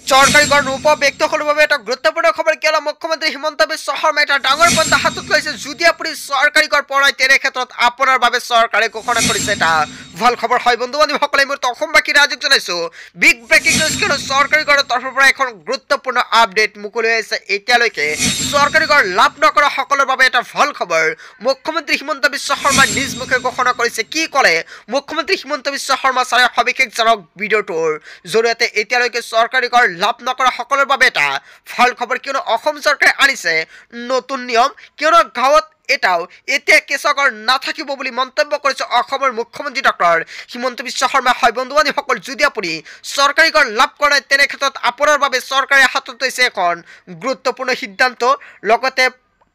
চৰকাৰী গড় নোপোৱা ব্যক্তিসকলৰ বাবে এটা গুৰুত্বপূৰ্ণ খবৰ কিয়নো মুখ্যমন্ত্ৰী হিমন্ত বিশ্ব শৰ্মাই এটা ডাঙৰ পন্থা হাতত লৈছে। যদি আপুনি চৰকাৰী গড় পোৱা নাই তেনে ক্ষেত্ৰত আপোনাৰ বাবে চৰকাৰে ঘোষণা কৰিছে এটা ভাল খবৰ হয়। বন্ধু বান্ধৱীসকলে মোৰ অসমবাসী ৰাজ্যক জনাইছোঁ বিগ ব্ৰেকিং নিউজ কিয়নো চৰকাৰী গড়ৰ তৰফৰ পৰা এখন গুৰুত্বপূৰ্ণ আপডেট মুকলি হৈছে। এতিয়ালৈকে চৰকাৰী গড় লাভ নকৰা সকলৰ বাবে এটা ভাল খবৰ। মুখ্যমন্ত্ৰী হিমন্ত বিশ্ব শৰ্মাই নিজ মুখে ঘোষণা কৰিছে। কি ক'লে মুখ্যমন্ত্ৰী হিমন্ত বিশ্ব শৰ্মা ছাৰে সবিশেষ জানক ভিডিঅ'টোৰ জৰিয়তে। এতিয়ালৈকে চৰকাৰী গড় লাভ নকৰা সকলৰ বাবে এটা ভাল খবৰ কিয়নো অসম চৰকাৰে আনিছে নতুন নিয়ম কিয়নো গাঁৱত এটাও এতিয়া কেঁচা গড় নাথাকিব বুলি মন্তব্য কৰিছে অসমৰ মুখ্যমন্ত্ৰী ডক্টৰ হিমন্ত বিশ্ব শৰ্মা। হয় বন্ধু বান্ধৱীসকল, যদি আপুনি চৰকাৰী গড় লাভ কৰা নাই তেনে ক্ষেত্ৰত আপোনাৰ বাবে চৰকাৰে হাতত লৈছে এখন গুৰুত্বপূৰ্ণ সিদ্ধান্ত। লগতে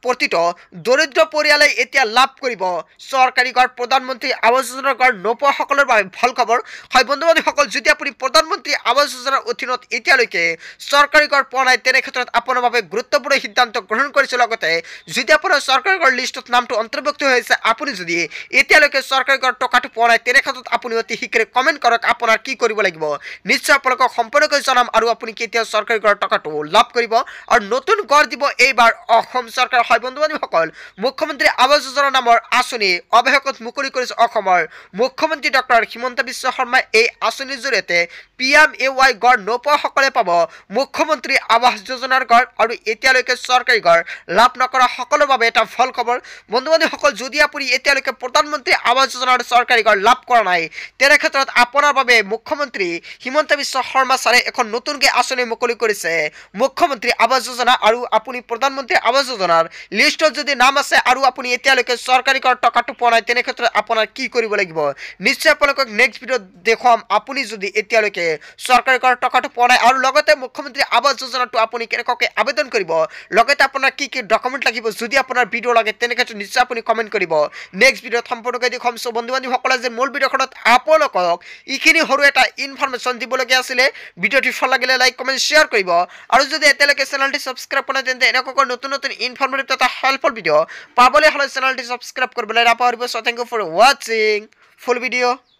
প্ৰতিটো দৰিদ্ৰ পৰিয়ালে এতিয়া লাভ কৰিব চৰকাৰী গড়। প্ৰধানমন্ত্ৰী আৱাস যোজনাৰ গড় নোপোৱাসকলৰ বাবে ভাল খবৰ হয় বন্ধু বান্ধৱীসকল। যদি আপুনি প্ৰধানমন্ত্ৰী আৱাস যোজনাৰ অধীনত এতিয়ালৈকে চৰকাৰী গড় পোৱা নাই তেনে ক্ষেত্ৰত আপোনাৰ বাবে গুৰুত্বপূৰ্ণ সিদ্ধান্ত গ্ৰহণ কৰিছে। লগতে যদি আপোনাৰ চৰকাৰী গড় লিষ্টত নামটো অন্তৰ্ভুক্ত হৈছে, আপুনি যদি এতিয়ালৈকে চৰকাৰী গড় টকাটো পোৱা নাই তেনে ক্ষেত্ৰত আপুনি অতি শীঘ্ৰে কমেণ্ট কৰক আপোনাৰ কি কৰিব লাগিব। নিশ্চয় আপোনালোকক সম্পূৰ্ণকৈ জনাম আৰু আপুনি কেতিয়া চৰকাৰী গড় টকাটো লাভ কৰিব আৰু নতুন গড় দিব এইবাৰ অসম চৰকাৰ। হয় বন্ধু বান্ধৱীসকল, মুখ্যমন্ত্ৰী আৱাস যোজনা নামৰ আঁচনি অৱশেষত মুকলি কৰিছে অসমৰ মুখ্যমন্ত্ৰী ডক্টৰ হিমন্ত বিশ্ব শৰ্মাই। এই আঁচনিৰ জৰিয়তে PMAY গড় নোপোৱাসকলে পাব মুখ্যমন্ত্ৰী আৱাস যোজনাৰ গড় আৰু এতিয়ালৈকে চৰকাৰী গড় লাভ নকৰা সকলৰ বাবে এটা ভাল খবৰ। বন্ধু বান্ধৱীসকল, যদি আপুনি এতিয়ালৈকে প্ৰধানমন্ত্ৰী আৱাস যোজনাৰ চৰকাৰী গড় লাভ কৰা নাই তেনে ক্ষেত্ৰত আপোনাৰ বাবে মুখ্যমন্ত্ৰী হিমন্ত বিশ্ব শৰ্মা ছাৰে এখন নতুনকৈ আঁচনি মুকলি কৰিছে মুখ্যমন্ত্ৰী আৱাস যোজনা। আৰু আপুনি প্ৰধানমন্ত্ৰী আৱাস যোজনাৰ লিষ্টত যদি নাম আছে আৰু আপুনি এতিয়ালৈকে চৰকাৰী গড় টকাটো পোৱা নাই তেনে ক্ষেত্ৰত আপোনাৰ কি কৰিব লাগিব নিশ্চয় আপোনালোকক নেক্সট ভিডিঅ'ত দেখুৱাম। আপুনি যদি এতিয়ালৈকে চৰকাৰী গড় টকাটো পোৱা নাই আৰু লগতে মুখ্যমন্ত্ৰী আৱাস যোজনাটো আপুনি কেনেকৈ আবেদন কৰিব, লগতে আপোনাৰ কি কি ডকুমেণ্ট লাগিব, যদি আপোনাৰ ভিডিঅ' লাগে তেনে ক্ষেত্ৰত নিশ্চয় আপুনি কমেণ্ট কৰিব। নেক্সট ভিডিঅ'ত সম্পূৰ্ণকৈ দেখুৱাম। চ' বন্ধু বান্ধৱীসকলে যে মূল ভিডিঅ'খনত আপোনালোকক এইখিনি সৰু এটা ইনফৰমেশ্যন দিবলগীয়া আছিলে। ভিডিঅ'টি ভাল লাগিলে লাইক কমেণ্ট শ্বেয়াৰ কৰিব আৰু যদি এতিয়ালৈকে চেনেলটি ছাবস্ক্ৰাইব কৰা নাই তেন্তে এনেকুৱা নতুন নতুন ইনফৰমেটিভ তথা হেল্পফুল ভিডিঅ' পাবলৈ হ'লে চেনেলটি ছাবস্ক্ৰাইব কৰিবলৈ নাপাহৰিব। চ' থেংক ইউ ফৰ ৱাচিং ফুল ভিডিঅ'।